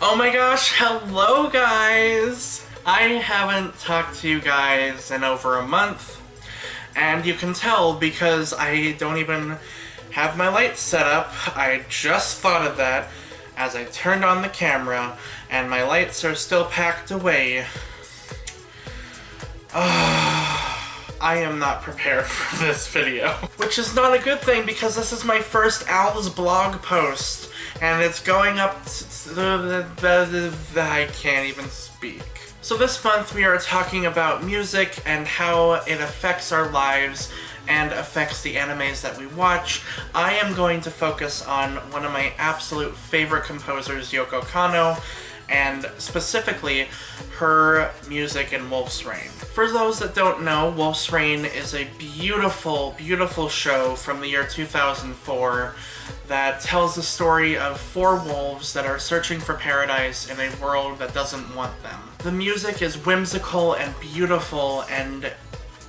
Oh my gosh, hello guys! I haven't talked to you guys in over a month, and you can tell because I don't even have my lights set up. I just thought of that as I turned on the camera, and my lights are still packed away. I am not prepared for this video. Which is not a good thing because this is my first OWLS blog post, and it's going up I can't even speak. So this month we are talking about music and how it affects our lives and affects the animes that we watch. I am going to focus on one of my absolute favorite composers, Yoko Kanno, and specifically her music in Wolf's Rain. For those that don't know, Wolf's Rain is a beautiful, beautiful show from the year 2004 that tells the story of 4 wolves that are searching for paradise in a world that doesn't want them. The music is whimsical and beautiful and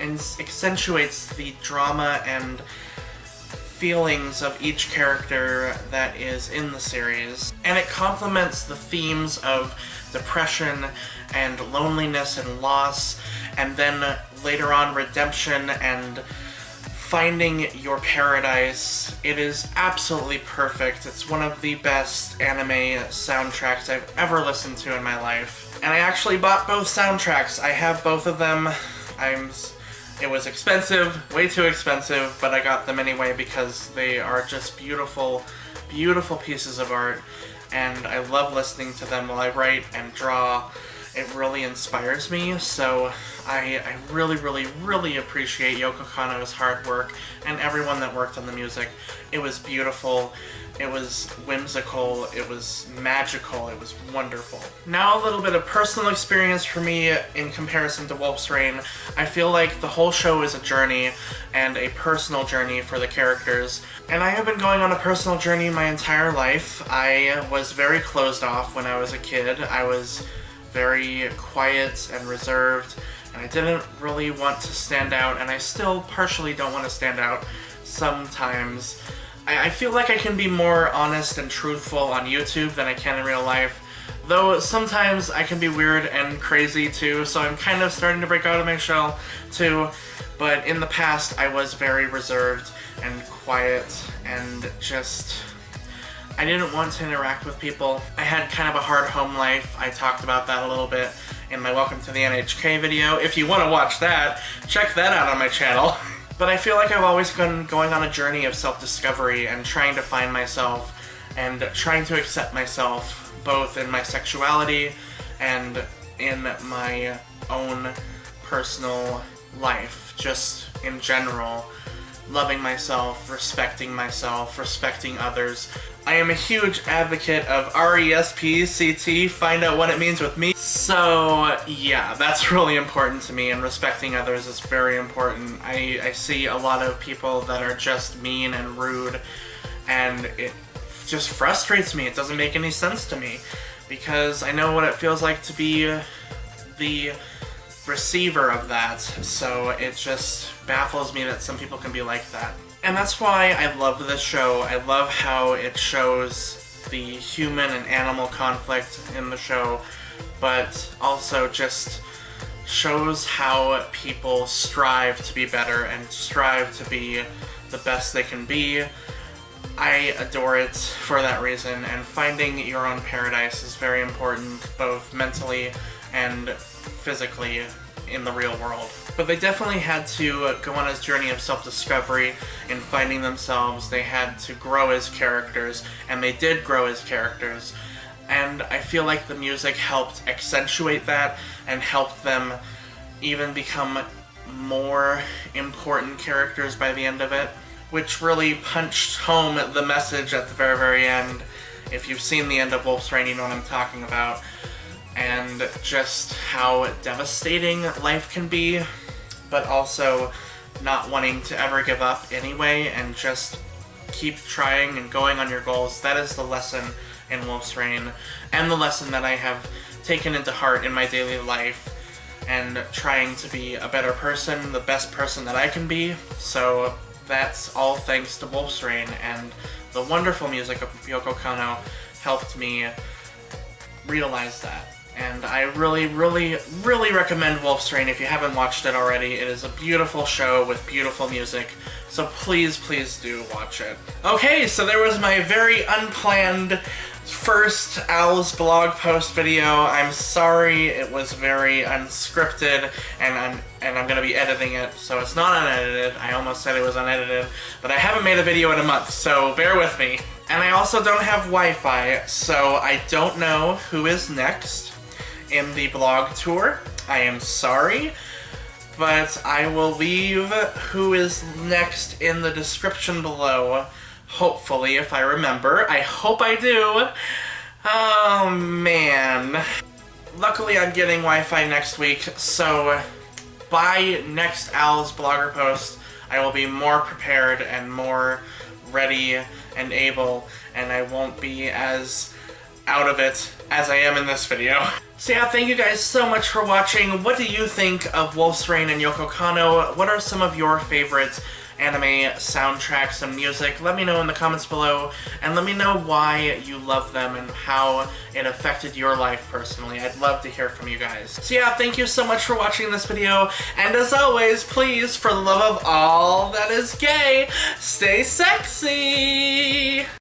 accentuates the drama and feelings of each character that is in the series, and it complements the themes of depression and loneliness and loss, and then later on redemption and finding your paradise. It is absolutely perfect. It's one of the best anime soundtracks I've ever listened to in my life, and I actually bought both soundtracks. I have both of them. It was expensive, way too expensive, but I got them anyway because they are just beautiful, beautiful pieces of art, and I love listening to them while I write and draw. It really inspires me, so I really, really, really appreciate Yoko Kanno's hard work and everyone that worked on the music. It was beautiful, it was whimsical, it was magical, it was wonderful. Now a little bit of personal experience for me in comparison to Wolf's Rain. I feel like the whole show is a journey and a personal journey for the characters. And I have been going on a personal journey my entire life. I was very closed off when I was a kid. I was very quiet and reserved, and I didn't really want to stand out, and I still partially don't want to stand out sometimes. I feel like I can be more honest and truthful on YouTube than I can in real life, though sometimes I can be weird and crazy too, so I'm kind of starting to break out of my shell too. But in the past I was very reserved and quiet and just I didn't want to interact with people. I had kind of a hard home life. I talked about that a little bit in my Welcome to the NHK video. If you want to watch that, check that out on my channel. But I feel like I've always been going on a journey of self-discovery and trying to find myself and trying to accept myself, both in my sexuality and in my own personal life, just in general. Loving myself, respecting others. I am a huge advocate of RESPCT, find out what it means with me. So yeah, that's really important to me, and respecting others is very important. I see a lot of people that are just mean and rude, and it just frustrates me. It doesn't make any sense to me, because I know what it feels like to be the receiver of that, so it just baffles me that some people can be like that. And that's why I love this show. I love how it shows the human and animal conflict in the show, but also just shows how people strive to be better and strive to be the best they can be. I adore it for that reason, and finding your own paradise is very important, both mentally and physically in the real world. But they definitely had to go on a journey of self-discovery in finding themselves. They had to grow as characters, and they did grow as characters. And I feel like the music helped accentuate that and helped them even become more important characters by the end of it, which really punched home the message at the very, very end. If you've seen the end of Wolf's Rain, you know what I'm talking about. And just how devastating life can be, but also not wanting to ever give up anyway, and just keep trying and going on your goals. That is the lesson in Wolf's Rain, and the lesson that I have taken into heart in my daily life, and trying to be a better person, the best person that I can be. So that's all thanks to Wolf's Rain, and the wonderful music of Yoko Kanno helped me realize that. And I really, really, really recommend Wolf's Rain if you haven't watched it already. It is a beautiful show with beautiful music, so please, please do watch it. Okay, so there was my very unplanned first OWLS blog post video. I'm sorry, it was very unscripted, and I'm gonna be editing it, so it's not unedited. I almost said it was unedited, but I haven't made a video in a month, so bear with me. And I also don't have Wi-Fi, so I don't know who is next in the blog tour. I am sorry, but I will leave who is next in the description below, hopefully, if I remember. I hope I do. Oh, man. Luckily, I'm getting Wi-Fi next week, so by next OWLS blogger post, I will be more prepared and more ready and able, and I won't be as out of it as I am in this video. So yeah, thank you guys so much for watching. What do you think of Wolf's Rain and Yoko Kanno? What are some of your favorite anime soundtracks and music? Let me know in the comments below, and let me know why you love them and how it affected your life personally. I'd love to hear from you guys. So yeah, thank you so much for watching this video, and as always, please, for the love of all that is gay, stay sexy!